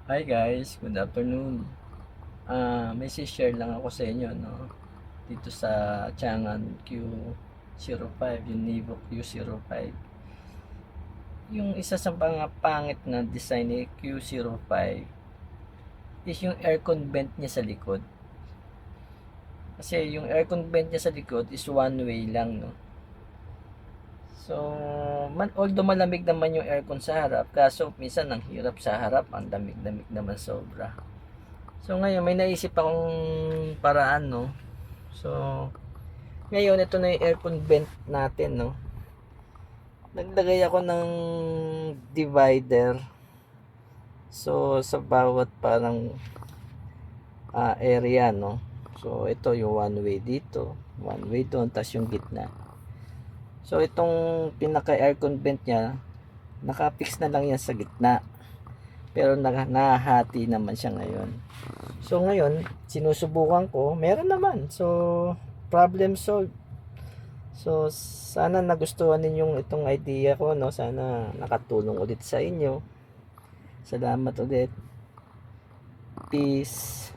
Hi guys, good afternoon. May share lang ako sa inyo, no? Dito sa Chang'an Q05, yung Nivo Q05. Yung isa sa mga pangit na design ni Q05 is yung aircon vent niya sa likod. Kasi yung aircon vent niya sa likod is one way lang, no? So, although malamig naman yung aircon sa harap, kaso minsan ang hirap sa harap, ang lamig-lamig naman sobra. So ngayon may naisip akong paraan, no. So ngayon ito na yung aircon vent natin, no. Naglagay ako ng divider. So sa bawat parang area, no. So ito yung one way dito, one way doon, tas yung gitna. So itong pinaka aircon vent niya, nakapix na lang yan sa gitna. Pero nahahati naman siya ngayon. So ngayon, sinusubukan ko, meron naman. So problem solved. So sana nagustuhan ninyong itong idea ko, no. Sana nakatulong ulit sa inyo. Salamat ulit. Peace.